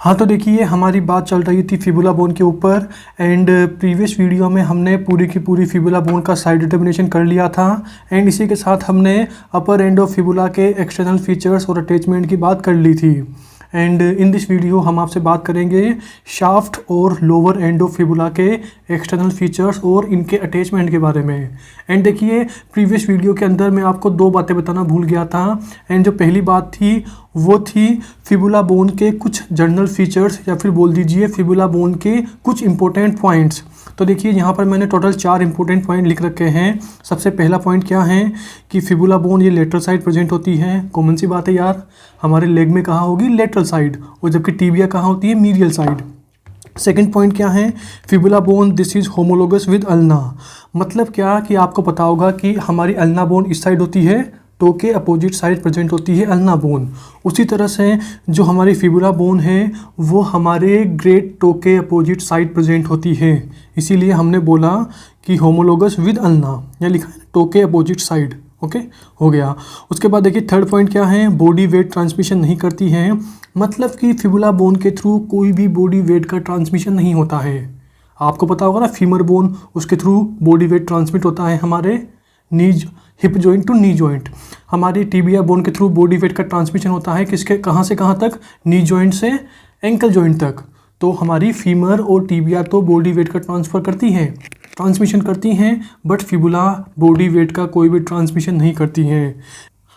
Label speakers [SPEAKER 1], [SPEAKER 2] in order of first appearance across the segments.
[SPEAKER 1] हाँ, तो देखिए हमारी बात चल रही थी फिबुला बोन के ऊपर। एंड प्रीवियस वीडियो में हमने पूरी की पूरी फिबुला बोन का साइड डिटर्मिनेशन कर लिया था। एंड इसी के साथ हमने अपर एंड ऑफ फिबुला के एक्सटर्नल फीचर्स और अटैचमेंट की बात कर ली थी। एंड इन दिस वीडियो हम आपसे बात करेंगे शाफ्ट और लोअर एंड ऑफ फिबुला के एक्सटर्नल फीचर्स और इनके अटैचमेंट के बारे में। एंड देखिए प्रीवियस वीडियो के अंदर मैं आपको दो बातें बताना भूल गया था। एंड जो पहली बात थी वो थी फिबुला बोन के कुछ जर्नल फीचर्स या फिर बोल दीजिए फिबुला बोन के कुछ इंपॉर्टेंट पॉइंट्स। तो देखिए यहाँ पर मैंने टोटल 4 इंपॉर्टेंट पॉइंट लिख रखे हैं। सबसे पहला पॉइंट क्या है कि फिबुला बोन ये लेटरल साइड प्रेजेंट होती है। कॉमन सी बात है यार, हमारे लेग में कहाँ होगी, लेटरल साइड, और जबकि टिबिया कहाँ होती है, मीडियल साइड। सेकंड पॉइंट क्या है, fibula bone this is homologous with ulna. मतलब क्या कि आपको पता होगा कि हमारी अल्ना बोन इस साइड होती है, टो के अपोजिट साइड प्रेजेंट होती है अल्ना बोन। उसी तरह से जो हमारी फिबुला बोन है वो हमारे ग्रेट टो के अपोजिट साइड प्रेजेंट होती है। इसीलिए हमने बोला कि होमोलोगस विद अल्ना, या लिखा है टो के अपोजिट साइड। ओके, हो गया। उसके बाद देखिए थर्ड पॉइंट क्या है, बॉडी वेट ट्रांसमिशन नहीं करती है। मतलब कि फिबुला बोन के थ्रू कोई भी बॉडी वेट का ट्रांसमिशन नहीं होता है। आपको पता होगा ना, फीमर बोन, उसके थ्रू बॉडी वेट ट्रांसमिट होता है हमारे knees hip joint to knee joint. हमारी टिबिया बोन के थ्रू बॉडी वेट का ट्रांसमिशन होता है किसके, कहाँ से कहाँ तक, नी जॉइंट से एंकल जॉइंट तक। तो हमारी फीमर और टिबिया तो बॉडी वेट का ट्रांसमिशन करती हैं, बट फिबुला बॉडी वेट का कोई भी ट्रांसमिशन नहीं करती हैं।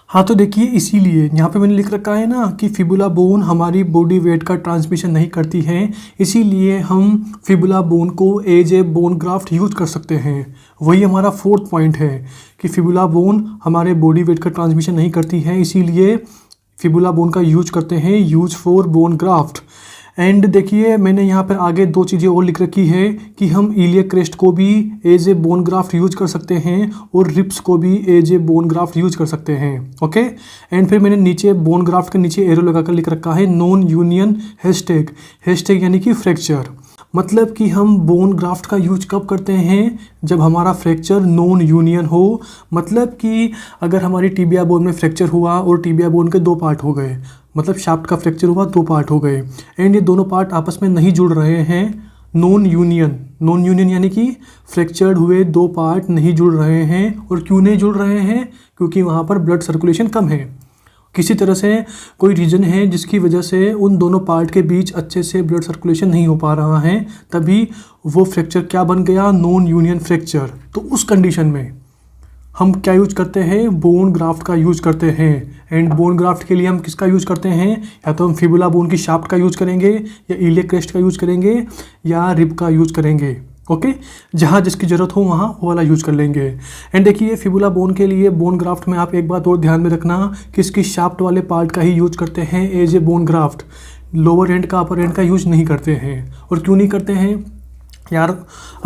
[SPEAKER 1] हाँ, तो देखिए इसीलिए यहाँ पे मैंने लिख रखा है ना कि फिबुला बोन हमारी बॉडी वेट का ट्रांसमिशन नहीं करती है। इसीलिए हम फिबुला बोन को as a bone graft use कर सकते हैं। वही हमारा फोर्थ पॉइंट है कि फिबुला बोन हमारे बॉडी वेट का ट्रांसमिशन नहीं करती है, इसीलिए फिबुला बोन का यूज करते हैं, use for bone graft. And देखिए मैंने यहाँ पर आगे दो चीज़ें और लिख रखी है कि हम इलियक क्रेस्ट को भी as a bone graft use कर सकते हैं और रिप्स को भी as a bone graft use कर सकते हैं। ओके, एंड फिर मैंने नीचे बोन ग्राफ्ट के नीचे एरो लगाकर लिख रखा है नॉन यूनियन हैशटैग यानी कि फ्रैक्चर। मतलब कि हम बोन ग्राफ्ट का यूज कब करते हैं, जब हमारा फ्रैक्चर नॉन यूनियन हो। मतलब कि अगर हमारी टिबिया बोन में फ्रैक्चर हुआ और टिबिया बोन के 2 पार्ट हो गए, मतलब शाफ्ट का फ्रैक्चर हुआ, 2 पार्ट हो गए, एंड ये दोनों पार्ट आपस में नहीं जुड़ रहे हैं, नॉन यूनियन यानी कि फ्रैक्चर्ड हुए 2 पार्ट नहीं जुड़ रहे हैं। और क्यों नहीं जुड़ रहे हैं, क्योंकि वहाँ पर ब्लड सर्कुलेशन कम है। किसी तरह से कोई रीजन है जिसकी वजह से उन दोनों पार्ट के बीच अच्छे से ब्लड सर्कुलेशन नहीं हो पा रहा है, तभी वो फ्रैक्चर क्या बन गया, नॉन यूनियन फ्रैक्चर। तो उस कंडीशन में हम क्या यूज करते हैं, बोन ग्राफ्ट का यूज करते हैं। एंड बोन ग्राफ्ट के लिए हम किसका यूज करते हैं, या तो हम फिबुला बोन की शाफ्ट का यूज करेंगे, या इलियक क्रेस्ट का यूज करेंगे, या रिब का यूज करेंगे। ओके, जहाँ जिसकी ज़रूरत हो वहाँ वो वाला यूज कर लेंगे। एंड देखिए फिबुला बोन के लिए बोन ग्राफ्ट में आप एक बात और ध्यान में रखना कि इसकी शाफ्ट वाले पार्ट का ही यूज करते हैं as a bone graft. Lower end का, अपर एंड का यूज नहीं करते हैं। और क्यों नहीं करते हैं यार,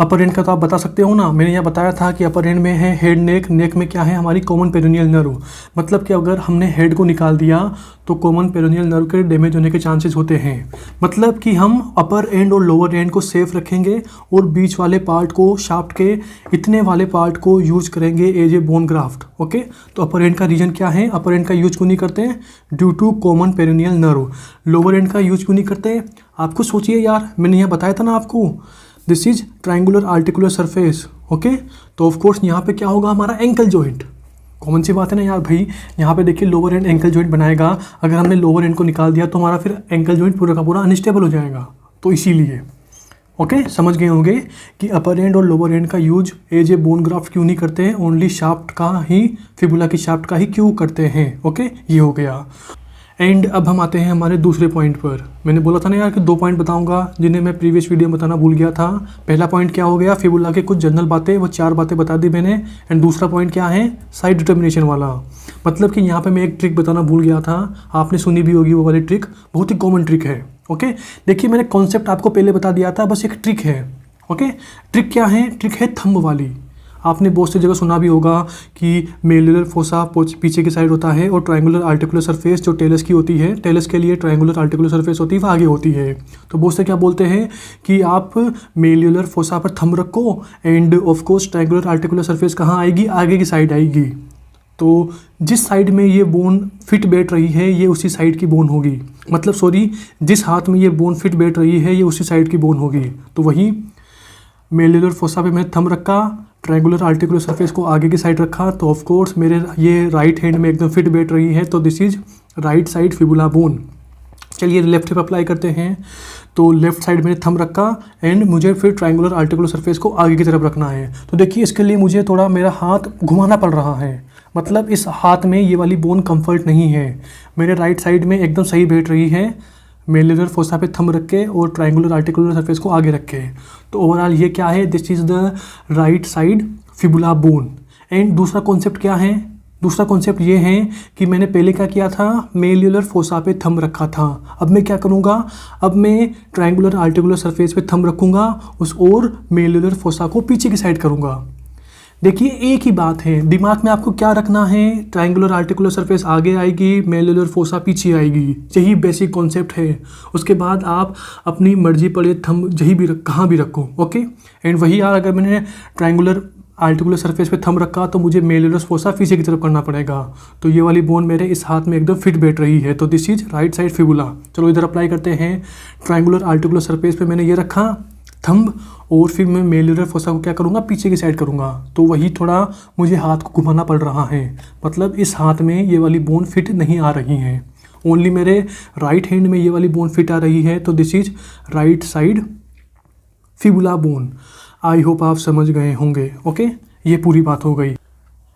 [SPEAKER 1] अपर एंड का तो आप बता सकते हो ना। मैंने यहाँ बताया था कि अपर एंड में है हेड, नेक में क्या है, हमारी कॉमन पेरिनियल नर्व। मतलब कि अगर हमने हेड को निकाल दिया तो कॉमन पेरिनियल नर्व के डैमेज होने के चांसेस होते हैं। मतलब कि हम अपर एंड और लोअर एंड को सेफ रखेंगे और बीच वाले पार्ट को, शाफ्ट के इतने वाले पार्ट को यूज करेंगे as a bone graft. Okay, तो अपर एंड का रीजन क्या है, अपर एंड का यूज क्यों नहीं करते हैं, due to common peroneal nerve. Lower end का यूज क्यों नहीं करते, आप खुद सोचिए यार, मैंने यहाँ बताया था ना आपको, this is triangular articular surface. Okay, तो ऑफ कोर्स यहाँ पे क्या होगा, हमारा एंकल जॉइंट। कॉमन सी बात है ना यार भाई, यहाँ पे देखिए लोअर एंड एंकल जॉइंट बनाएगा। अगर हमने लोअर एंड को निकाल दिया तो हमारा फिर एंकल जॉइंट पूरा का पूरा अनस्टेबल हो जाएगा। तो इसीलिए ओके, समझ गए होंगे कि अपर एंड और लोअर एंड का use as a bone graft क्यों नहीं करते हैं, ओनली शाफ्ट का ही, फिबुला की शाफ्ट का ही क्यों करते हैं। ओके, ये हो गया। एंड अब हम आते हैं हमारे दूसरे पॉइंट पर। मैंने बोला था ना यार कि 2 पॉइंट बताऊंगा जिन्हें मैं प्रीवियस वीडियो में बताना भूल गया था। पहला पॉइंट क्या हो गया, फिबुला के कुछ जनरल बातें, वो 4 बातें बता दी मैंने। एंड दूसरा पॉइंट क्या है, साइड डिटर्मिनेशन वाला। मतलब कि यहाँ पे मैं एक ट्रिक बताना भूल गया था, आपने सुनी भी होगी वो वाली ट्रिक, बहुत ही कॉमन ट्रिक है। ओके, देखिए मैंने कॉन्सेप्ट आपको पहले बता दिया था, बस एक ट्रिक है। ओके, ट्रिक क्या है, ट्रिक है थंब वाली। आपने बहुत सी जगह सुना भी होगा कि मेल्युलर फोसा पीछे की साइड होता है और ट्रायंगुलर आर्टिकुलर सरफेस जो टेलस की होती है, टेलस के लिए ट्रायंगुलर आर्टिकुलर सरफेस होती है वो आगे होती है। तो बहुत से क्या बोलते हैं कि आप मेल्युलर फोसा पर थंब रखो end of course triangular articular surface कहाँ आएगी, आगे की साइड आएगी। तो जिस साइड में ये बोन फिट बैठ रही है ये उसी साइड की बोन होगी, मतलब सॉरी, जिस हाथ में ये बोन फिट बैठ रही है ये उसी साइड की बोन होगी। तो वही मेल्युलर फोसा पे मैंने थंब रखा, ट्रायंगुलर आर्टिकुलर सरफेस को आगे की साइड रखा, तो ऑफ कोर्स मेरे ये राइट हैंड में एकदम फिट बैठ रही है, तो this is right side fibula bone. चलिए लेफ्ट हिप अप्लाई करते हैं। तो लेफ्ट साइड मैंने थंब रखा एंड मुझे फिर ट्रायंगुलर आर्टिकुलर सरफेस को आगे की तरफ रखना है। तो देखिए इसके लिए मुझे थोड़ा मेरा हाथ घुमाना पड़ रहा है, मतलब इस हाथ में ये वाली बोन कंफर्ट नहीं है, मेरे राइट साइड में एकदम सही बैठ रही है मेल्युलर फोसा पे थंब रख के और ट्रायंगुलर आर्टिकुलर सरफेस को आगे रख के। तो ओवरऑल ये क्या है, this is the right side fibula bone. And दूसरा कॉन्सेप्ट क्या है, दूसरा कॉन्सेप्ट ये है कि मैंने पहले क्या किया था, मेल्युलर फोसा पे थंब रखा था। अब मैं क्या करूँगा, अब मैं ट्रायंगुलर आर्टिकुलर सरफेस पे थंब रखूँगा उस और मेल्युलर फोसा को पीछे की साइड करूँगा। देखिए एक ही बात है, दिमाग में आपको क्या रखना है, ट्रायंगुलर आर्टिकुलर सरफेस आगे आएगी, मेल्युलर फोसा पीछे आएगी, यही बेसिक कॉन्सेप्ट है। उसके बाद आप अपनी मर्जी पड़े थंब जहीं भी कहाँ भी रखो, ओके। एंड वही यार अगर मैंने ट्रायंगुलर आर्टिकुलर सरफेस पे थंब रखा तो मुझे मेल्युलर फोसा पीछे की तरफ करना पड़ेगा। तो ये वाली बोन मेरे इस हाथ में एकदम फिट बैठ रही है, तो this is right side fibula. चलो इधर अप्लाई करते हैं। ट्रायंगुलर आर्टिकुलर सरफेस पे मैंने ये रखा थंब और फिर मैं मेल्युलर फोसा को क्या करूँगा, पीछे की साइड करूँगा। तो वही थोड़ा मुझे हाथ को घुमाना पड़ रहा है, मतलब इस हाथ में ये वाली बोन फिट नहीं आ रही है, ओनली मेरे राइट हैंड में ये वाली बोन फिट आ रही है। तो this is right side fibula bone. I hope आप समझ गए होंगे, ओके। ये पूरी बात हो गई।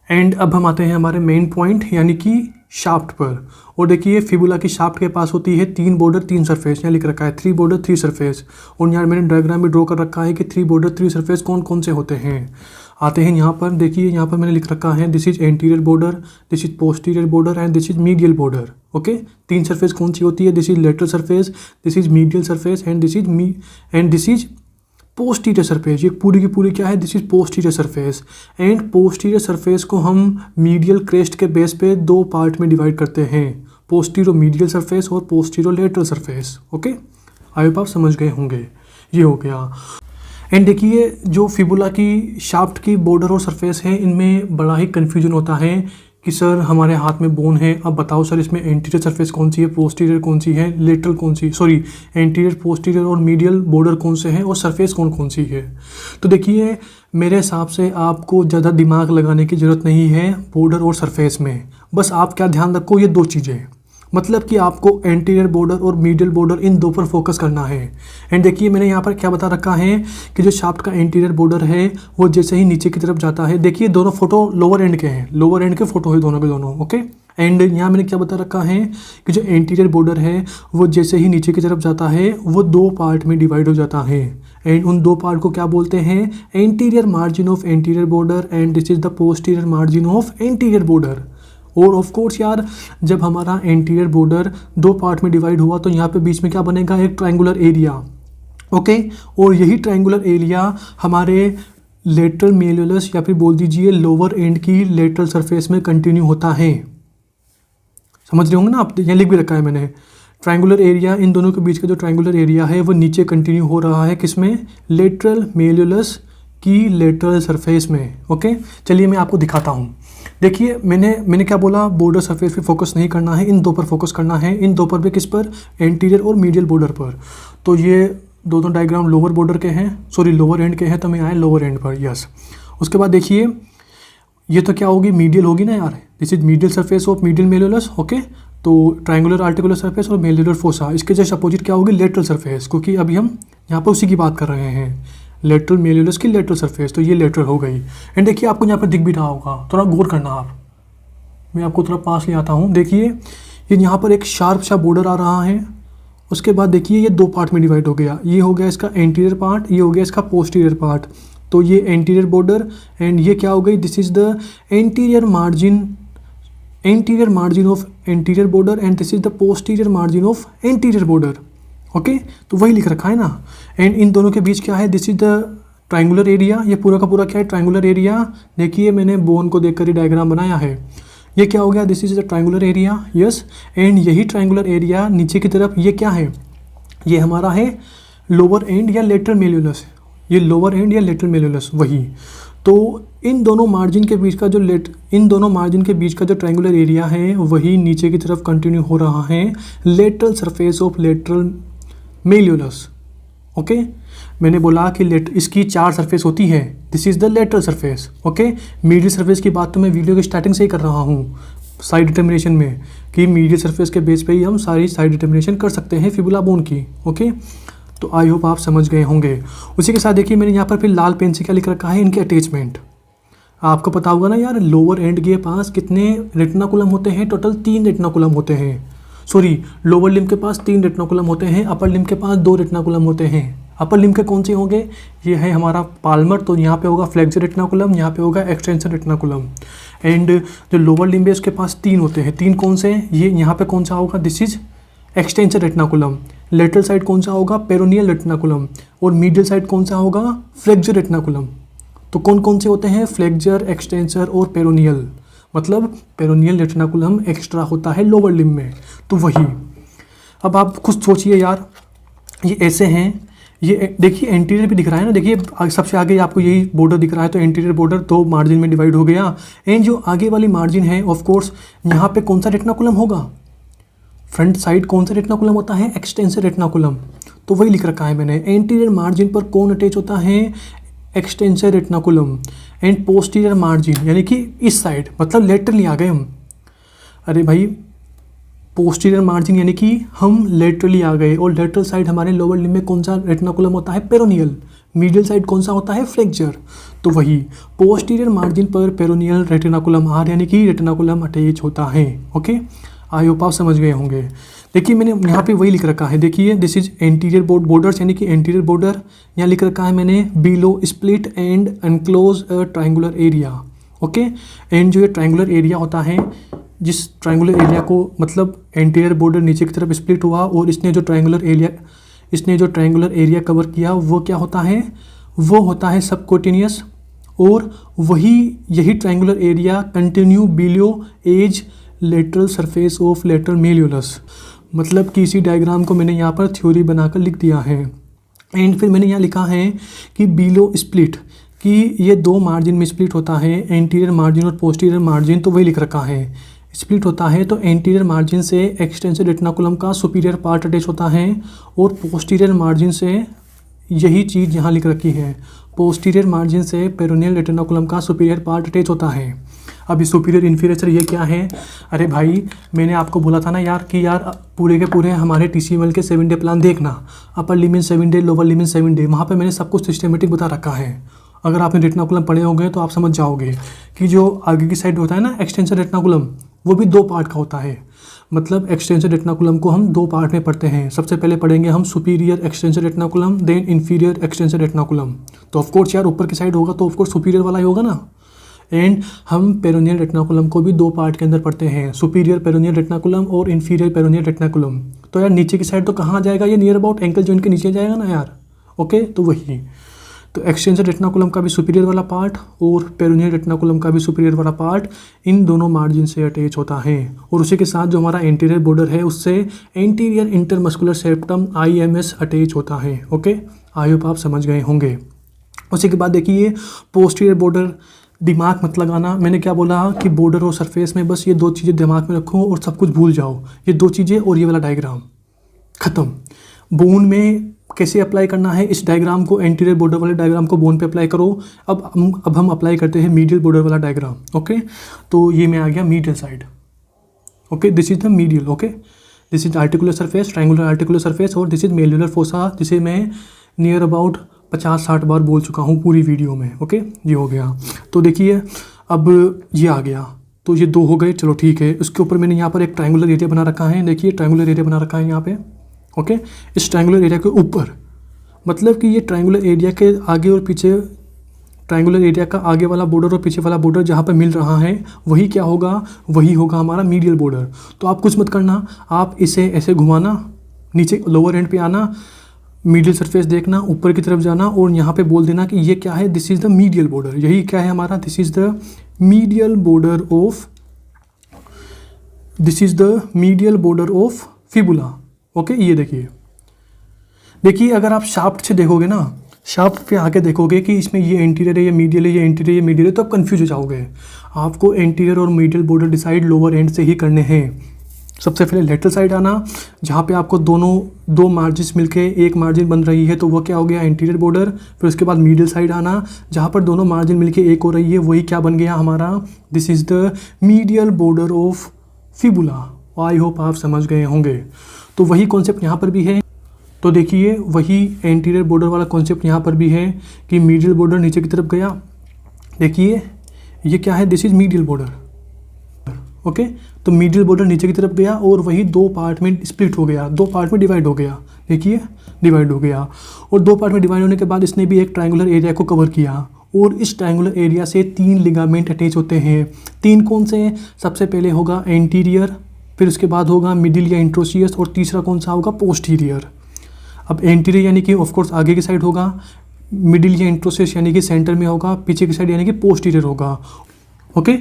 [SPEAKER 1] एंड अब हम आते हैं हमारे मेन पॉइंट यानी कि शाफ्ट पर। और देखिए फिबुला की शाफ्ट के पास होती है 3 बॉर्डर 3 सरफेस, यहाँ लिख रखा है 3 बॉर्डर 3 सरफेस। और यहाँ मैंने डायग्राम में ड्रॉ कर रखा है कि 3 बॉर्डर 3 सरफेस कौन कौन से होते हैं। आते हैं यहाँ पर, देखिए यहाँ पर मैंने लिख रखा है this is anterior border, this is posterior border and this is medial border, okay. 3 surface कौन सी होती है, this is lateral surface, this is medial surface and this is posterior surface. ये पूरी की पूरी क्या है, this is posterior surface. And posterior surface को हम मीडियल क्रेस्ट के बेस पे 2 पार्ट में डिवाइड करते हैं, पोस्टीरियर मीडियल सरफेस और posterior lateral surface, okay. I hope आप समझ गए होंगे। ये हो गया। एंड देखिए जो फिबुला की शाफ्ट की बॉर्डर और सरफेस है इनमें बड़ा ही कन्फ्यूजन होता है कि सर हमारे हाथ में बोन है, अब बताओ सर इसमें एंटीरियर सरफेस कौन सी है, पोस्टीरियर कौन सी है, लेटरल कौन सी, सॉरी एंटीरियर पोस्टीरियर और मीडियल बॉर्डर कौन से हैं और सरफेस कौन कौन सी है। तो देखिए मेरे हिसाब से आपको ज़्यादा दिमाग लगाने की ज़रूरत नहीं है बॉर्डर और सरफेस में, बस आप क्या ध्यान रखो ये 2 चीज़ें, मतलब कि आपको एंटीरियर बॉर्डर और मीडियल बॉर्डर इन 2 पर फोकस करना है। एंड देखिए मैंने यहाँ पर क्या बता रखा है कि जो शाफ्ट का एंटीरियर बॉर्डर है वो जैसे ही नीचे की तरफ जाता है, देखिए दोनों फोटो लोअर एंड के हैं, लोअर एंड के फोटो है दोनों के दोनों, ओके। एंड यहाँ मैंने क्या बता रखा है कि जो एंटीरियर बॉर्डर है वो जैसे ही नीचे की तरफ जाता है वो 2 पार्ट में डिवाइड हो जाता है। एंड उन 2 पार्ट को क्या बोलते हैं, anterior margin of anterior border and this is the posterior margin of anterior border. और ऑफ कोर्स यार जब हमारा एंटीरियर बॉर्डर 2 पार्ट में डिवाइड हुआ तो यहाँ पे बीच में क्या बनेगा, एक ट्रायंगुलर एरिया, ओके। और यही ट्रायंगुलर एरिया हमारे लेटरल मेल्युलस या फिर बोल दीजिए लोअर एंड की लेटरल सरफेस में कंटिन्यू होता है। समझ रहे होंगे ना आप, यहाँ लिख भी रखा है मैंने, ट्रायंगुलर एरिया, इन दोनों के बीच का जो ट्रायंगुलर एरिया है वो नीचे कंटिन्यू हो रहा है, किसमें, लेटरल मेल्युलस की लेटरल सरफेस में, ओके। चलिए मैं आपको दिखाता हूँ। देखिए मैंने क्या बोला, बॉर्डर सरफेस पे फोकस नहीं करना है, इन 2 पर फोकस करना है। इन 2 पर भी किस पर, एंटीरियर और मीडियल बॉर्डर पर। तो ये दोनों डायग्राम लोअर बॉर्डर के हैं, सॉरी लोअर एंड के हैं, तो मैं आए लोअर एंड पर, यस। उसके बाद देखिए ये तो क्या होगी, मीडियल होगी ना यार, this is medial surface of medial malleolus, okay. तो ट्रायंगुलर आर्टिकुलर सरफेस और मेल्युलर फोसा, इसके जस्ट अपोजिट क्या होगी, लेटरल सरफेस, क्योंकि अभी हम यहाँ पर उसी की बात कर रहे हैं, लेटरल मेल्युलस की लेटरल सरफेस। तो ये लेटरल हो गई। एंड देखिए आपको यहाँ पर दिख भी रहा होगा, थोड़ा गौर करना आप, मैं आपको थोड़ा पास ले आता हूँ। देखिए ये यहाँ पर एक शार्प सा बॉर्डर आ रहा है, उसके बाद देखिए ये 2 पार्ट में डिवाइड हो गया, ये हो गया इसका एंटीरियर पार्ट, ये हो गया इसका पोस्टीरियर पार्ट। तो ये एंटीरियर बॉर्डर एंड ये क्या हो गई, this is the anterior margin of anterior border and this is the posterior margin of anterior border, okay. तो वही लिख रखा है ना। एंड इन दोनों के बीच क्या है, this is the triangular area, ये पूरा का पूरा क्या है, ट्रायंगुलर एरिया। देखिए मैंने बोन को देखकर ही डायग्राम बनाया है। ये क्या हो गया, this is the triangular area, yes. And यही ट्रायंगुलर एरिया नीचे की तरफ ये क्या है, ये हमारा है लोअर एंड या लेटरल मेल्युलस, ये लोअर एंड या लेटरल मेल्युलस वही। तो इन दोनों मार्जिन के बीच का जो ट्रायंगुलर एरिया है वही नीचे की तरफ कंटिन्यू हो रहा है lateral surface of lateral malleolus. Okay, मैंने बोला कि इसकी 4 सरफेस होती है। This is the lateral surface. Okay, medial surface की बात तो मैं वीडियो की स्टार्टिंग से ही कर रहा हूँ साइड डिटर्मिनेशन में, कि मीडियल सरफेस के बेस पे ही हम सारी साइड डिटर्मिनेशन कर सकते हैं फिबुला बोन की। ओके, तो आई होप आप समझ गए होंगे। उसी के साथ देखिए मैंने यहाँ पर फिर लाल पेन से क्या लिख रखा है, इनके अटैचमेंट। आपको पता होगा ना यार, लोअर एंड के पास कितने रेटिनाकुलम होते हैं, टोटल 3 रेटिनाकुलम होते हैं। सॉरी, लोअर लिम्ब के पास 3 रेटिनाकुलम होते हैं, अपर लिम्ब के पास 2 रेटिनाकुलम होते हैं। अपर लिम्ब के कौन से होंगे, ये है हमारा पाल्मर, तो यहाँ पे होगा फ्लेक्सर रेटिनाकुलम, यहाँ पे होगा एक्सटेंसर रेटिनाकुलम। एंड जो लोअर लिम्ब है उसके पास 3 होते हैं। 3 कौन से हैं, ये यहाँ पे कौन सा होगा, this is extensor retinaculum. Lateral side कौन सा होगा, पेरोनियल रेटिनाकुलम। और मीडियल साइड कौन सा होगा, फ्लेक्सर रेटिनाकुलम। तो कौन कौन से होते हैं, फ्लेक्सर, एक्सटेंसर और पेरोनियल। मतलब पेरोनियल रेटिनाकुलम एक्स्ट्रा होता है लोअर लिम्ब में, तो वही। अब आप खुद सोचिए यार, ये ऐसे हैं, ये देखिए एंटीरियर भी दिख रहा है ना, देखिए सबसे आगे आपको यही बॉर्डर दिख रहा है, तो एंटीरियर बॉर्डर 2 मार्जिन में डिवाइड हो गया। एंड जो आगे वाली मार्जिन है, ऑफ कोर्स यहाँ पे कौन सा रेटिनाकुलम होगा, फ्रंट साइड कौन सा रेटिनाकुलम होता है, एक्सटेंसर रेटिनाकुलम। तो वही लिख रखा है मैंने, एंटीरियर मार्जिन पर कौन अटैच होता है, extensor retinaculum. And posterior margin यानी कि इस साइड, मतलब लेटरली आ गए हम। अरे भाई, पोस्टीरियर मार्जिन यानी कि हम लेटरली आ गए, और लेटरल साइड हमारे लोअर लिम्ब में कौन सा रेटिनाकुलम होता है, पेरोनियल। मीडियल साइड कौन सा होता है, फ्लेक्सर। तो वही पोस्टीरियर मार्जिन पर पेरोनियल रेटिनाकुलम आर यानी कि रेटिनाकुलम अटैच होता है। ओके, आई होप आप समझ गए होंगे। देखिए मैंने यहाँ पे वही लिख रखा है, देखिए दिस इज एंटीरियर बॉर्डर्स यानी कि एंटीरियर बॉर्डर। यहाँ लिख रखा है मैंने, below split and enclose a triangular area. Okay, and जो ये ट्रायंगुलर एरिया होता है, जिस ट्रायंगुलर एरिया को मतलब एंटीरियर बॉर्डर नीचे की तरफ स्प्लिट हुआ और इसने जो ट्रायंगुलर एरिया कवर किया, वो क्या होता है, वो होता है सबकोटिनियस। और यही triangular area continue below as lateral surface of lateral malleolus. मतलब कि इसी डायग्राम को मैंने यहाँ पर थ्योरी बनाकर लिख दिया है। एंड फिर मैंने यहाँ लिखा है कि बिलो स्प्लिट, कि ये 2 मार्जिन में स्प्लिट होता है, एंटीरियर मार्जिन और पोस्टीरियर मार्जिन। तो वही लिख रखा है, स्प्लिट होता है तो एंटीरियर मार्जिन से एक्सटेंसर रेटिनाकुलम का सुपीरियर पार्ट अटैच होता है, और पोस्टीरियर मार्जिन से यही चीज़ यहाँ लिख रखी है, पोस्टीरियर मार्जिन से पेरोनियल रेटिनाकुलम का सुपीरियर पार्ट अटैच होता है। अभी सुपीरियर इन्फीरियर ये क्या है, अरे भाई मैंने आपको बोला था ना यार कि यार पूरे के पूरे हमारे TCML के 7 डे प्लान देखना, upper limit 7 day, lower limit 7 day, वहाँ पे मैंने सब कुछ सिस्टमेटिक बता रखा है। अगर आपने रेटिनाकुलम पढ़े होंगे तो आप समझ जाओगे कि जो आगे की साइड होता है ना एक्सटेंसर रेटिनाकुलम, वो भी 2 पार्ट का होता है। मतलब एक्सटेंसर रेटिनाकुलम को हम 2 पार्ट में पढ़ते हैं। सबसे पहले पढ़ेंगे हम superior extensor retinaculum, then inferior extensor retinaculum. तो ऑफकोर्स यार ऊपर की साइड होगा तो ऑफकोर्स सुपीरियर वाला ही होगा ना। एंड हम पेरोनियल रेटिनाकुलम को भी 2 पार्ट के अंदर पढ़ते हैं, सुपीरियर पेरोनियल रेटिनाकुलम और इन्फीरियर पेरोनियल रेटिनाकुलम। तो यार नीचे की साइड तो कहाँ जाएगा, ये नियर अबाउट एंकल जॉइंट के नीचे जाएगा ना यार। ओके, तो वही, तो एक्सटेंसर रेटिनाकुलम का भी सुपीरियर वाला पार्ट और पेरोनियल रेटिनाकुलम का भी सुपीरियर वाला पार्ट इन दोनों मार्जिन से अटैच होता है। और उसी के साथ जो हमारा एंटीरियर बॉर्डर है उससे anterior intermuscular septum IMS attach होता है। ओके, आई होप आप समझ गए होंगे। उसी के बाद देखिए पोस्टीरियर बॉर्डर, दिमाग मत लगाना, मैंने क्या बोला कि बॉर्डर और सरफेस में बस ये 2 चीज़ें दिमाग में रखो और सब कुछ भूल जाओ। ये 2 चीज़ें और ये वाला डायग्राम, ख़त्म। बोन में कैसे अप्लाई करना है इस डायग्राम को, एंटीरियर बॉर्डर वाले डायग्राम को बोन पे अप्लाई करो। अब हम अप्लाई करते हैं मीडियल बॉर्डर वाला डायग्राम। ओके, तो ये मैं आ गया medial side. Okay, this is the medial. Okay, this is articular surface, triangular articular surface, और दिस इज मेल्युलर फोसा, जिसे मैं नियर अबाउट 50-60 बार बोल चुका हूँ पूरी वीडियो में। ओके, ये हो गया। तो देखिए अब ये आ गया, तो ये 2 हो गए, चलो ठीक है। उसके ऊपर मैंने यहाँ पर एक ट्रायंगुलर एरिया बना रखा है, देखिए ट्रायंगुलर एरिया बना रखा है यहाँ पे। ओके, इस ट्रायंगुलर एरिया के ऊपर, मतलब कि ये ट्रायंगुलर एरिया के आगे और पीछे, ट्रायंगुलर एरिया का आगे वाला बॉर्डर और पीछे वाला बॉर्डर जहाँ पे मिल रहा है वही क्या होगा, वही होगा हमारा मीडियल बॉर्डर। तो आप कुछ मत करना, आप इसे ऐसे घुमाना, नीचे लोअर एंड पे आना, मीडियल सरफेस देखना, ऊपर की तरफ जाना और यहाँ पे बोल देना कि ये क्या है, this is the medial border. यही क्या है हमारा, this is the medial border of fibula. Okay, ये देखिए अगर आप शाफ्ट से देखोगे ना, शाफ्ट पे आके देखोगे कि इसमें ये एंटीरियर है, ये मीडियल है, ये एंटीरियर, ये मीडियल है, तो आप कंफ्यूज हो जाओगे। आपको एंटीरियर और medial border decide lower and से ही करने हैं। सबसे पहले लेटरल साइड आना, जहाँ पे आपको दो मार्जिन मिलके एक मार्जिन बन रही है, तो वो क्या हो गया, एंटीरियर बॉर्डर। फिर उसके बाद मीडियल साइड आना, जहाँ पर दोनों मार्जिन मिलके एक हो रही है, वही क्या बन गया हमारा, this is the medial border of fibula. I hope आप समझ गए होंगे। तो वही कॉन्सेप्ट यहाँ पर भी है। तो देखिए वही एंटीरियर बॉर्डर वाला कॉन्सेप्ट यहाँ पर भी है कि मीडियल बॉर्डर नीचे की तरफ गया। देखिए ये क्या है, this is medial border. Okay, तो मीडियल बॉर्डर नीचे की तरफ गया और वही दो पार्ट में स्प्लिट हो गया, दो पार्ट में डिवाइड हो गया। देखिए डिवाइड हो गया, और दो पार्ट में डिवाइड होने के बाद इसने भी एक ट्रायंगुलर एरिया को कवर किया, और इस ट्रायंगुलर एरिया से 3 लिगामेंट अटैच होते हैं। 3 कौन से, सबसे पहले होगा एंटीरियर, फिर उसके बाद होगा मिडिल या इंट्रोसियस, और तीसरा कौन सा होगा, पोस्टीरियर। अब एंटीरियर यानी कि ऑफकोर्स आगे की साइड होगा, मिडिल या इंट्रोसियस यानी कि सेंटर में होगा, पीछे की साइड यानी कि पोस्टीरियर होगा। ओके,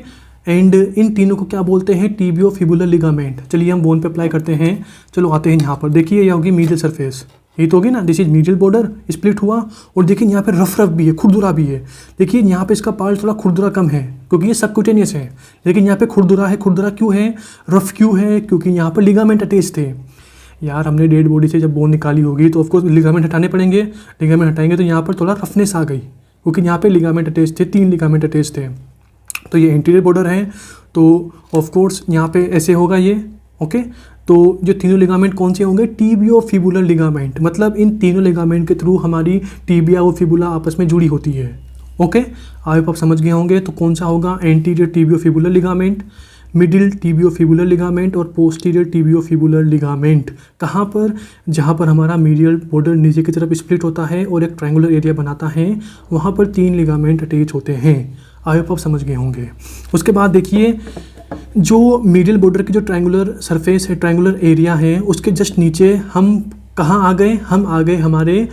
[SPEAKER 1] एंड इन तीनों को क्या बोलते हैं, टीबियो फिबुलर लिगामेंट। चलिए हम बोन पे अप्लाई करते हैं। चलो आते हैं यहाँ पर। देखिए ये होगी मीडियल सरफेस, ये तो होगी ना, this is medial border split हुआ, और देखिए यहाँ पे रफ भी है, खुरदुरा भी है। देखिए यहाँ पे इसका पार्ट थोड़ा खुरदुरा कम है क्योंकि ये सबक्यूटेनियस है, लेकिन यहाँ पे खुरदुरा है। खुरदुरा क्यों है, रफ क्यों है, क्योंकि यहाँ पर लिगामेंट अटैच थे। यार हमने डेड बॉडी से जब बोन निकाली होगी तो ऑफकोर्स लिगामेंट हटाने पड़ेंगे, लिगामेंट हटाएंगे तो यहाँ पर थोड़ा रफनेस आ गई, क्योंकि यहाँ पे लिगामेंट अटैच थे, 3 लिगामेंट अटैच थे। तो ये इंटीरियर बॉर्डर है, तो ऑफकोर्स यहाँ पे ऐसे होगा ये। ओके, तो जो तीनों लिगामेंट कौन से होंगे, टीबियो फिबुलर लिगामेंट, मतलब इन तीनों लिगामेंट के थ्रू हमारी टीबिया और फिबुला आपस में जुड़ी होती है। ओके, आप समझ गए होंगे। तो कौन सा होगा, anterior tibio fibular ligament, middle tibio fibular ligament, और पोस्टीरियर टीबियो फिबुलर लिगामेंट। कहाँ पर, जहाँ पर हमारा मीडियल बॉर्डर नीचे की तरफ स्प्लिट होता है और एक ट्रायंगुलर एरिया बनाता है, वहाँ पर 3 लिगामेंट अटैच होते हैं। आई होप आप समझ गए होंगे। उसके बाद देखिए जो मीडियल बॉर्डर की जो ट्रायंगुलर सरफेस है, ट्रायंगुलर एरिया है, उसके जस्ट नीचे हम कहाँ आ गए, हम आ गए हमारे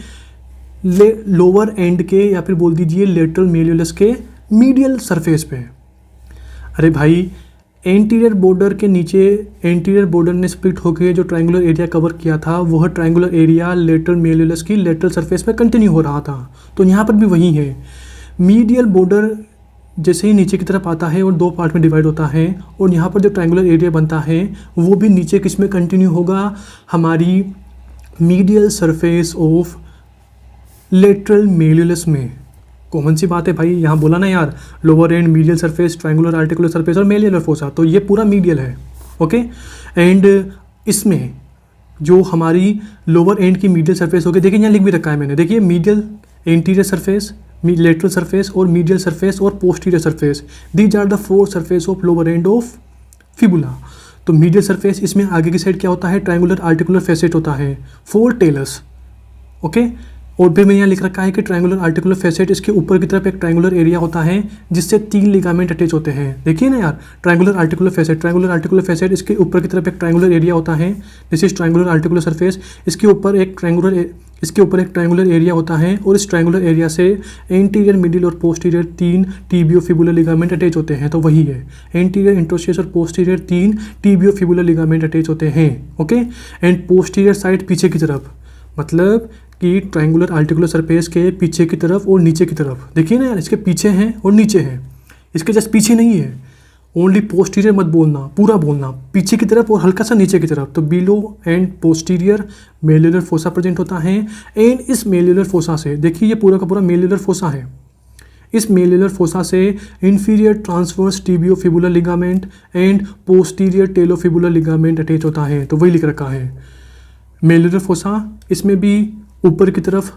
[SPEAKER 1] लोअर एंड के, या फिर बोल दीजिए लेटरल मेल्यूलस के मीडियल सरफेस पे। अरे भाई एंटीरियर बॉर्डर के नीचे, एंटीरियर बॉर्डर ने स्प्लिट होकर जो ट्रायंगुलर एरिया कवर किया था, वह ट्रायंगुलर एरिया लेटरल मेल्यूलस की लेटरल सरफेस पे कंटिन्यू हो रहा था। तो यहाँ पर भी वही है, मीडियल बॉर्डर जैसे ही नीचे की तरफ आता है और 2 पार्ट में डिवाइड होता है, और यहाँ पर जो ट्रायंगुलर एरिया बनता है वो भी नीचे किस में कंटिन्यू होगा, हमारी मीडियल सरफेस ऑफ लेटरल मेल्यूलस में। कॉमन सी बात है भाई, यहाँ बोला ना यार, lower and medial surface, triangular articular surface और मेल्यूलर फोसा, तो ये पूरा मीडियल है। ओके, एंड इसमें जो हमारी लोअर एंड की मीडियल सरफेस होगी, देखिए यहाँ लिख भी रखा है मैंने, देखिए medial anterior surface, lateral surface और मीडियल सरफेस और posterior surface, these are the 4 surface of lower end of fibula. तो मीडियल सरफेस, इसमें आगे की साइड क्या होता है, ट्रायंगुलर आर्टिकुलर फेसेट होता है, 4 टेलस। ओके, और फिर मैंने यहाँ लिख रखा है कि ट्रायंगुलर आर्टिकुलर फेसेट, इसके ऊपर की तरफ एक ट्रायंगुलर एरिया होता है जिससे 3 लिगामेंट अटैच होते हैं। देखिए ना यार, triangular articular facet, triangular articular facet, इसके ऊपर की तरफ एक ट्रायंगुलर एरिया होता है, this is triangular articular surface. इसके ऊपर एक ट्रायंगुलर एरिया होता है, और इस ट्रायंगुलर एरिया से एंटीरियर, मिडिल और posterior 3 tibio fibular ligament attach होते हैं। तो वही है, एंटीरियर, इंट्रोसियस और posterior 3 tibio fibular ligament attach होते हैं। ओके, एंड पोस्टीरियर साइड पीछे की तरफ, मतलब कि ट्रायंगुलर आर्टिकुलर सरफेस के पीछे की तरफ और नीचे की तरफ। देखिए ना यार, इसके पीछे हैं और नीचे हैं, इसके जस्ट पीछे नहीं है। ओनली पोस्टीरियर मत बोलना, पूरा बोलना, पीछे की तरफ और हल्का सा नीचे की तरफ। तो below and posterior malleolar fossa present होता है, एंड इस मेल्यूलर फोसा से, देखिए ये पूरा का पूरा मेल्यूलर फोसा है, इस मेल्यूलर फोसा से inferior transverse tibiofibular ligament and posterior talofibular ligament attach होता है। तो वही लिख रखा है मेल्यूलर फोसा, इसमें भी ऊपर की तरफ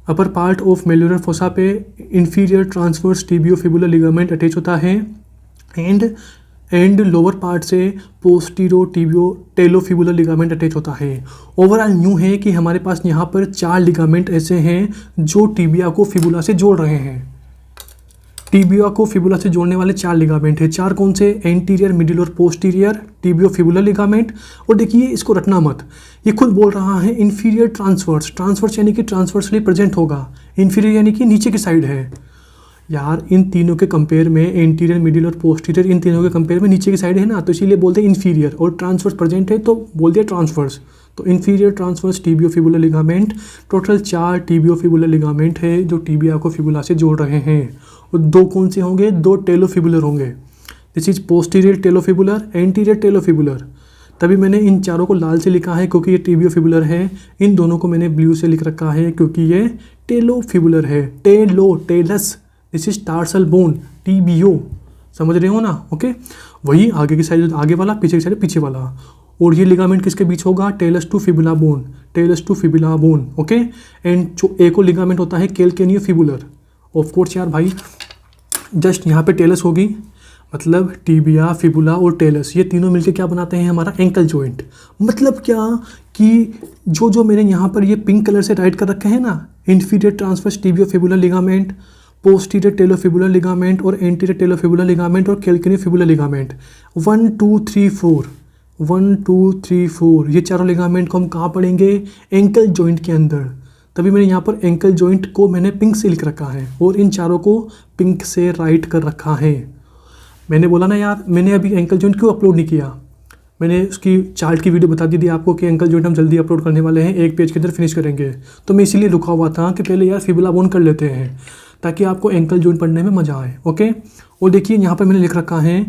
[SPEAKER 1] अपर पार्ट ऑफ मेल्यूलर फोसा पे inferior transverse tibiofibular ligament attach होता है, एंड लोअर पार्ट से पोस्टीरो टीबियो टेलोफिबुलर लिगामेंट अटैच होता है। ओवरऑल न्यू है कि हमारे पास यहाँ पर 4 लिगामेंट ऐसे हैं जो टीबिया को फिबुला से जोड़ रहे हैं। टीबिया को फिबुला से जोड़ने वाले 4 लिगामेंट है। 4 कौन से, एंटीरियर, मिडिल और पोस्टीरियर टीबियो फिबुलर लिगामेंट। और देखिए इसको रटना मत, ये खुद बोल रहा है इंफीरियर ट्रांसवर्स, ट्रांसवर्स यानी कि ट्रांसवर्सली प्रेजेंट होगा, इंफीरियर यानी कि नीचे की साइड है। यार इन तीनों के कंपेयर में, एंटीरियर, मिडिल और पोस्टीरियर, इन तीनों के कंपेयर में नीचे की साइड है ना, तो इसीलिए बोलते हैं इंफीरियर, और ट्रांसवर्स प्रेजेंट है तो बोल दिया ट्रांसवर्स। तो inferior transverse tibiofibular ligament, total 4 tibiofibular ligament है जो टिबिया को फिबुला से जोड़ रहे हैं। और 2 कौन से होंगे? 2 टेलोफिबुलर होंगे। This is posterior talofibular, anterior talofibular. तभी मैंने इन चारों को लाल से लिखा है क्योंकि ये टिबियोफिबुलर है। इन दोनों को मैंने ब्लू से लिख रखा है क्योंकि ये टेलोफिबुलर है। Talus, this is tarsal bone, tibio, समझ रहे हो ना? ओके, वही आगे की साइड आगे वाला, पीछे की साइड पीछे वाला। और ये लिगामेंट किसके बीच होगा? Talus to fibula bone, talus to fibula bone. Okay, and जो एक और लिगामेंट होता है कैलकेनियो फिबुलर। ऑफ कोर्स यार भाई, जस्ट यहाँ पे टेलस होगी, मतलब टिबिया, फिबुला और टेलस, ये तीनों मिलकर क्या बनाते हैं? हमारा एंकल जॉइंट। मतलब क्या कि जो मैंने यहाँ पर ये पिंक कलर से राइट कर रखे हैं ना, inferior transverse tibiofibular ligament, posterior talofibular ligament और एंटीरियर टेलोफिबुलर लिगामेंट और कैलकेनियो फिबुलर लिगामेंट, 1 2 3 4 ये चारों लिगामेंट को हम कहाँ पढ़ेंगे? एंकल जॉइंट के अंदर। तभी मैंने यहाँ पर एंकल जॉइंट को मैंने पिंक से लिख रखा है और इन चारों को पिंक से राइट कर रखा है। मैंने बोला ना यार, मैंने अभी एंकल जॉइंट क्यों अपलोड नहीं किया? मैंने उसकी चार्ट की वीडियो बता दी थी आपको कि एंकल जॉइंट हम जल्दी अपलोड करने वाले हैं, 1 पेज के अंदर फिनिश करेंगे। तो मैं इसीलिए रुका हुआ था कि पहले यार फिबुला बोन कर लेते हैं ताकि आपको एंकल जॉइंट पढ़ने में मज़ा आए। ओके, और देखिए यहाँ पर मैंने लिख रखा है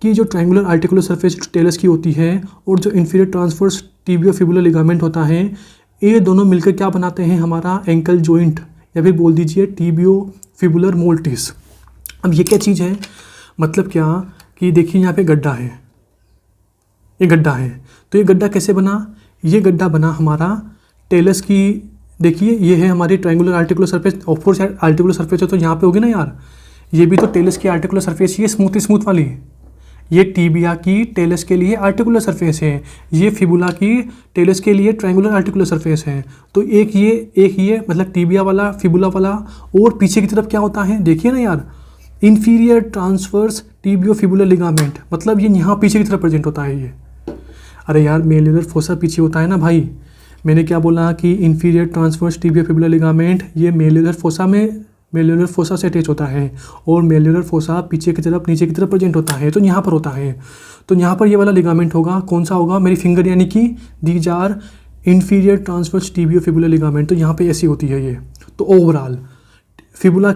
[SPEAKER 1] कि जो ट्रायंगुलर आर्टिकुलर सरफेस टेलस की होती है और जो इन्फीरियर ट्रांसवर्स टिबियोफिबुलर लिगामेंट होता है, ये दोनों मिलकर क्या बनाते हैं? हमारा एंकल जॉइंट, या फिर बोल दीजिए टिबियोफिबुलर मोल्टिस। अब ये क्या चीज़ है? मतलब क्या कि देखिए यहाँ पे गड्ढा है, ये गड्ढा है। तो ये गड्ढा कैसे बना? ये गड्ढा बना हमारा टेलस की, देखिए ये है हमारी triangular articular surface. Of course यार आर्टिकुलर सरफेस है तो यहाँ पे होगी ना यार, ये भी तो टेलस की आर्टिकुलर सरफेस, ये स्मूथ वाली, ये टिबिया की टेलस के लिए आर्टिकुलर सरफेस है, ये फिबुला की टेलस के लिए ट्रायंगुलर आर्टिकुलर सरफेस है। तो एक ये मतलब टिबिया वाला, फिबुला वाला, और पीछे की तरफ क्या होता है? देखिए ना यार, इन्फीरियर ट्रांसवर्स टिबियोफिबुलर लिगामेंट, मतलब ये यहाँ पीछे की तरफ प्रेजेंट होता है ये। अरे यार, मेल्युलर फोसा पीछे होता है ना भाई। मैंने क्या बोला कि इन्फीरियर ट्रांसवर्स टिबियोफिबुलर लिगामेंट ये मेल्युलर फोसा से अटैच होता है और मेल्युलर फोसा पीछे की तरफ, नीचे की तरफ प्रेजेंट होता है, तो यहाँ पर होता है। तो यहाँ पर ये वाला लिगामेंट होगा, कौन सा होगा? मेरी फिंगर, यानी कि these are inferior transverse tibiofibular ligament. तो यहाँ पे ऐसी होती है ये। तो ओवरऑल फिबुला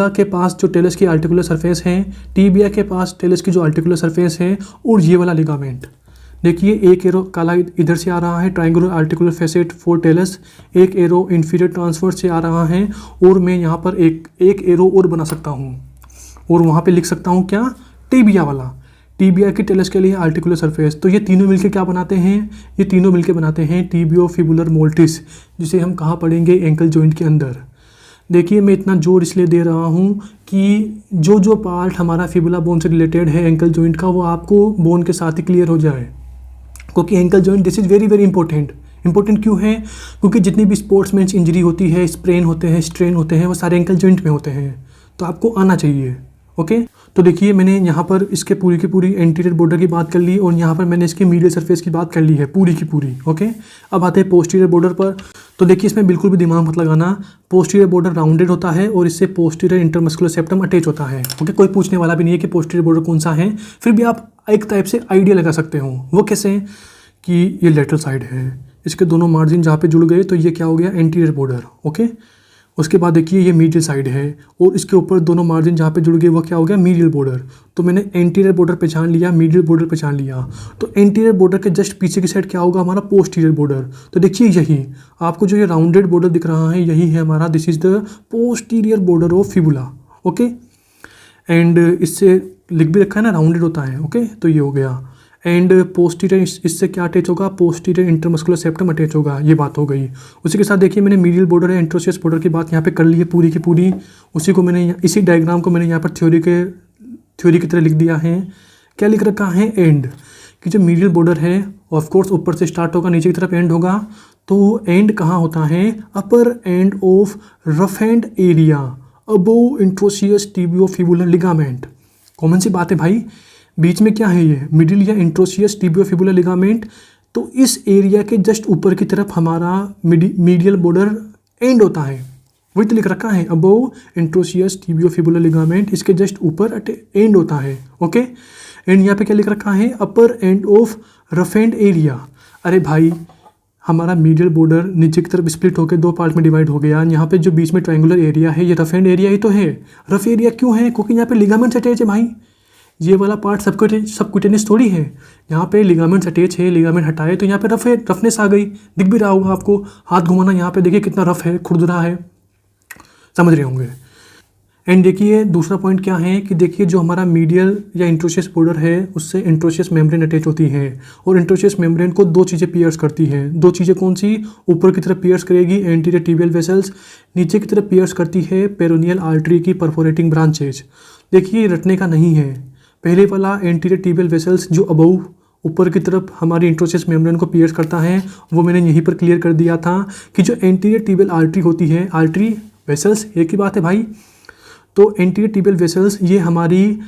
[SPEAKER 1] के पास जो टेलस की आर्टिकुलर सरफेस है, टिबिया के पास टेलस की जो आर्टिकुलर सरफेस है, और ये वाला लिगामेंट देखिए, एक एरो काला इधर से आ रहा है, triangular articular facet for talus, एक एरो इन्फीरियर ट्रांसवर्स से आ रहा है, और मैं यहाँ पर एक एरो और बना सकता हूँ और वहाँ पे लिख सकता हूँ क्या? टिबिया वाला, टिबिया की टेलस के लिए आर्टिकुलर सरफेस। तो ये तीनों मिलके क्या बनाते हैं? ये तीनों मिलके बनाते हैं टिबियोफिबुलर मोल्टिस, जिसे हम कहाँ पढ़ेंगे? एंकल जॉइंट के अंदर। देखिए मैं इतना जोर इसलिए दे रहा हूँ कि जो पार्ट हमारा फिबुला बोन से रिलेटेड है एंकल जॉइंट का, वो आपको बोन के साथ ही क्लियर हो जाए, क्योंकि ankle joint this is very important. Important क्यों है? क्योंकि जितनी भी स्पोर्ट्समैन इंजरी होती है, स्प्रेन होते हैं, स्ट्रेन होते हैं, वो सारे एंकल जॉइंट में होते हैं, तो आपको आना चाहिए। ओके, तो देखिए मैंने यहाँ पर इसके पूरी की पूरी एंटीरियर बॉर्डर की बात कर ली और यहाँ पर मैंने इसके मीडियल सरफेस की बात कर ली है पूरी की पूरी। ओके, अब आते हैं पोस्टीरियर बॉर्डर पर। तो देखिए इसमें बिल्कुल भी दिमाग मत लगाना, पोस्टीरियर बॉर्डर राउंडेड होता है और इससे पोस्टीरियर इंटरमस्कुलर सेप्टम अटैच होता है। ओके, कोई पूछने वाला भी नहीं है कि पोस्टीरियर बॉर्डर कौन सा है, फिर भी आप एक टाइप से आइडिया लगा सकते हो। वो कैसे? कि ये लेटरल साइड है, इसके दोनों मार्जिन जहाँ पे जुड़ गए तो ये क्या हो गया? Anterior border. ओके, उसके बाद देखिए ये मीडियल साइड है और इसके ऊपर दोनों मार्जिन जहाँ पे जुड़ गए वो क्या हो गया? Medial border. तो मैंने एंटीरियर बॉर्डर पहचान लिया, मीडियल बॉर्डर पहचान लिया। तो एंटीरियर बॉर्डर के जस्ट पीछे की साइड क्या होगा? हमारा पोस्टीरियर बॉर्डर। तो देखिए यही आपको जो ये राउंडेड बॉर्डर दिख रहा है, यही है हमारा, this is the posterior border of fibula. Okay, and इससे लिख भी रखा है ना, राउंडेड होता है। ओके, तो ये हो गया। एंड पोस्टीरियर इससे क्या अटैच होगा? पोस्टीरियर इंटरमस्कुलर सेप्टम अटैच होगा, ये बात हो गई। उसी के साथ देखिए मैंने मीडियल बॉर्डर है, एंट्रोसियस बॉर्डर की बात यहाँ पे कर ली है पूरी की पूरी। उसी को मैंने, इसी डायग्राम को मैंने यहाँ पर थ्योरी की तरह लिख दिया है। क्या लिख रखा है? एंड, कि जो मीडियल बॉर्डर है ऑफकोर्स ऊपर से स्टार्ट होगा, नीचे की तरफ एंड होगा। तो एंड कहाँ होता है? Upper end of rough and area above interosseous tibiofibular ligament. Common सी बात है भाई, बीच में क्या है? ये मिडिल या इंट्रोसियस टिबियोफिबुलर लिगामेंट। तो इस एरिया के जस्ट ऊपर की तरफ हमारा मीडियल बॉर्डर एंड होता है, वही तो लिख रखा है, अबोव इंट्रोसियस टिबियोफिबुलर लिगामेंट, इसके जस्ट ऊपर एंड होता है। ओके, एंड यहाँ पे क्या लिख रखा है? Upper end of rough and area. अरे भाई, हमारा मीडियल बॉर्डर नीचे की तरफ स्प्लिट होकर दो पार्ट में डिवाइड हो गया। यहाँ पे जो बीच में ट्रायंगुलर एरिया है, ये रफ एंड एरिया ही तो है। रफ एरिया क्यों है? क्योंकि यहाँ पे लिगामेंट्स अटैच है भाई। ये वाला पार्ट सबक्यूटेनियस थोड़ी है, यहाँ पे लिगामेंट्स अटैच है। लिगामेंट हटाए तो यहाँ पे रफनेस आ गई। दिख भी रहा होगा आपको, हाथ घुमाना यहाँ पे देखिए कितना रफ है, खुरदरा है, समझ रहे होंगे। एंड देखिए दूसरा पॉइंट क्या है कि देखिए जो हमारा मीडियल या इंट्रोशियस बॉर्डर है उससे इंट्रोशियस मेम्ब्रेन अटैच होती है, और इंट्रोशियस मेम्ब्रेन को दो चीज़ें पियर्स करती हैं। दो चीज़ें कौन सी? ऊपर की तरफ पियर्स करेगी एंटीरियर टिबियल वेसल्स, नीचे की तरफ पियर्स करती है पेरोनियल आर्टरी की परफोरेटिंग ब्रांचेज। देखिए रटने का नहीं है। पहले वाला एंटीरियर टिबियल वेसल्स जो अबव ऊपर की तरफ हमारी इंट्रोशियस मेम्ब्रेन को पियर्स करता है, वो मैंने यहीं पर क्लियर कर दिया था कि जो एंटीरियर टिबियल आर्टरी होती है, आर्टरी वेसल्स एक ही बात है भाई। तो एंटीरियर टिबियल वेसल्स ये हमारी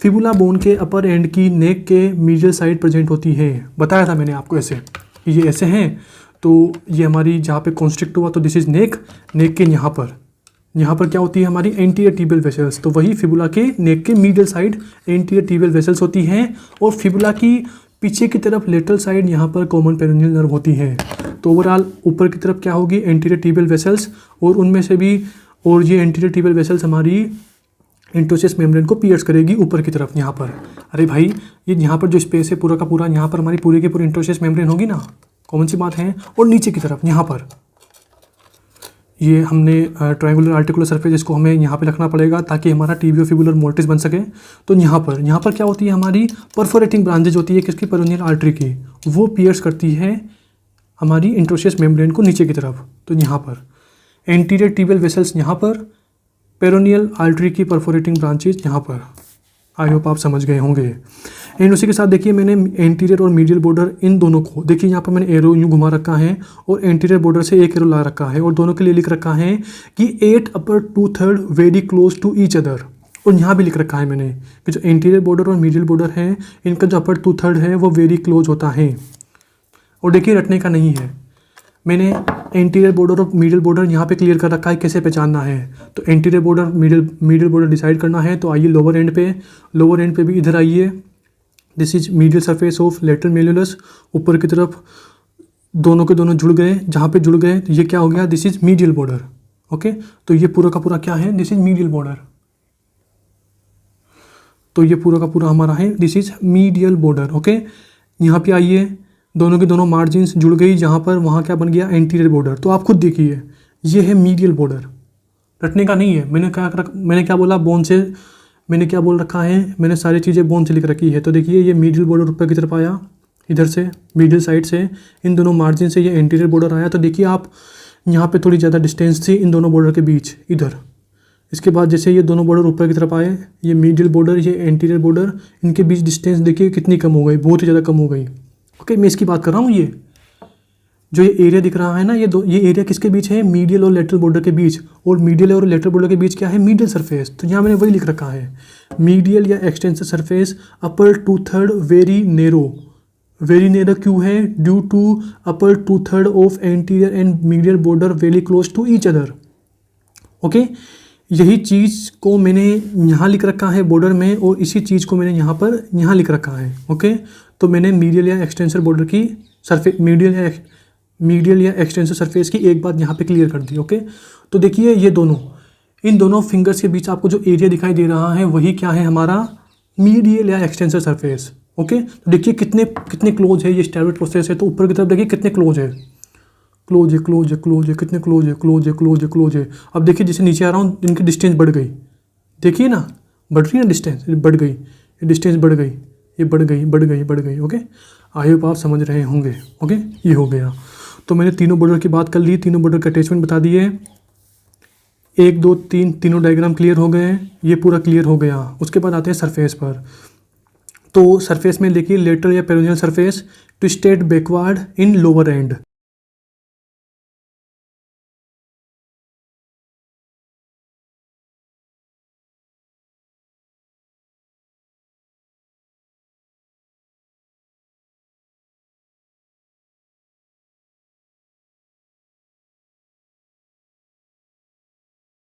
[SPEAKER 1] फिबुला बोन के अपर एंड की नेक के मीडियल साइड प्रेजेंट होती है। बताया था मैंने आपको ऐसे, ये ऐसे हैं। तो ये हमारी जहाँ पे कॉन्स्ट्रिक्ट हुआ तो दिस इज नेक, नेक के यहाँ पर क्या होती है हमारी एंटीरियर टिबियल वेसल्स। तो वही फिबुला के नेक के medial side anterior tibial vessels होती हैं, और फिबुला की पीछे की तरफ लेटरल साइड यहाँ पर कॉमन पेरोनियल नर्व होती है। तो ओवरऑल ऊपर की तरफ क्या होगी? एंटीरियर टिबियल वेसल्स, और उनमें से भी और ये एंटीरियर टिबियल वेसल्स हमारी इंट्रोशियस मेम्ब्रेन को पियर्स करेगी ऊपर की तरफ यहाँ पर। अरे भाई, ये यहाँ पर जो स्पेस है पूरा का पूरा, यहाँ पर हमारी पूरी की पूरी इंट्रोशियस मेम्ब्रेन होगी ना, कॉमन सी बात है। और नीचे की तरफ यहाँ पर ये हमने ट्रायंगुलर आर्टिकुलर सरफेस, इसको हमें यहाँ पे रखना पड़ेगा ताकि हमारा टिबियोफिबुलर मोर्टिस बन सके। तो यहाँ पर क्या होती है? हमारी परफोरेटिंग ब्रांचेज होती है किसकी? पेरोनियल आर्टरी की। वो पियर्स करती है हमारी इंट्रोशियस मेम्ब्रेन को नीचे की तरफ। तो यहाँ पर एंटीरियर टिबियल वेसल्स यहाँ पर, पेरोनियल आर्टरी की परफोरेटिंग ब्रांचेज यहाँ पर। आई होप आप समझ गए होंगे। एंड उसी के साथ देखिए मैंने एंटीरियर और मीडियल बॉर्डर इन दोनों को, देखिए यहाँ पर मैंने एरो यूँ घुमा रखा है और एंटीरियर बॉर्डर से एक एरो ला रखा है, और दोनों के लिए लिख रखा है कि 8 upper 2/3 very close to each other. और यहाँ भी लिख रखा है मैंने कि जो एंटीरियर बॉर्डर और मीडियल बॉर्डर है, इनका जो अपर 2/3 है वो वेरी क्लोज होता है। और देखिए रटने का नहीं है, मैंने एंटीरियर बॉर्डर और मीडियल बॉर्डर यहाँ पे क्लियर कर रखा है कैसे पहचानना है। तो anterior border medial border decide करना है तो आइए लोअर एंड पे भी इधर आइए। This is medial surface of lateral malleolus. ऊपर की तरफ दोनों के दोनों जुड़ गए, जहाँ पे जुड़ गए तो ये क्या हो गया? This is medial border. Okay, तो ये पूरा का पूरा क्या है? This is medial border. तो ये पूरा का पूरा हमारा है, this is medial border. Okay, यहाँ पे आइए, दोनों के दोनों मार्जिन्स जुड़ गई, जहाँ पर वहाँ क्या बन गया? Anterior border. तो आप खुद देखिए, ये है मीडियल बॉर्डर। रटने का नहीं है। मैंने क्या बोला? बोन से, मैंने क्या बोल रखा है? मैंने सारी चीज़ें बोन से लिख रखी है। तो देखिए ये मीडियल बॉर्डर ऊपर की तरफ आया, इधर से मीडियल साइड से इन दोनों मार्जिन से ये एंटीरियर बॉर्डर आया। तो देखिए आप, यहाँ पे थोड़ी ज़्यादा डिस्टेंस थी इन दोनों बॉर्डर के बीच इधर। इसके बाद जैसे ये दोनों बॉर्डर ऊपर की तरफ आए, ये मीडियल बॉर्डर, ये एंटीरियर बॉर्डर, इनके बीच डिस्टेंस देखिए कितनी कम हो गई, बहुत ही ज़्यादा कम हो गई। ओके, मैं इसकी बात कर रहा हूँ। ये जो ये एरिया दिख रहा है ना, ये एरिया किसके बीच है? मीडियल और लेटरल बॉर्डर के बीच। और मीडियल और लेटरल बॉर्डर के बीच क्या है? Medial surface. तो यहाँ मैंने वही लिख रखा है, मीडियल या extensor surface upper 2/3 very narrow. Very narrow क्यों है? Due to upper 2/3 of anterior and medial border very close to each other. Okay, यही चीज़ को मैंने यहाँ लिख रखा है बॉर्डर में, और इसी चीज़ को मैंने यहाँ लिख रखा है। ओके, तो मैंने मीडियल या एक्सटेंसर बॉर्डर की सरफेस, मीडियल या एक्सटेंसर सरफेस की एक बात यहाँ पे क्लियर कर दी। ओके, तो देखिए ये इन दोनों फिंगर्स के बीच आपको जो एरिया दिखाई दे रहा है वही क्या है? हमारा मीडियल या एक्सटेंसर सरफेस। ओके, तो देखिए कितने क्लोज है। ये स्टेरॉइड प्रोसेस है तो ऊपर की तरफ देखिए कितने क्लोज है, कितने क्लोज है। अब देखिए जैसे नीचे आ रहा हूँ, इनकी डिस्टेंस बढ़ गई, देखिए ना, बढ़ रही है ना डिस्टेंस, बढ़ गई, ये डिस्टेंस बढ़ गई, ये बढ़ गई। ओके, आई होप आप समझ रहे होंगे। ओके, ये हो गया। तो मैंने तीनों बॉर्डर की बात कर ली, तीनों बॉर्डर का अटैचमेंट बता दिए। 1 2 3 तीनों डायग्राम क्लियर हो गए, ये पूरा क्लियर हो गया। उसके बाद आते हैं सरफेस पर। तो सरफेस में देखिए लेटरल या peroneal surface twisted backward in lower and.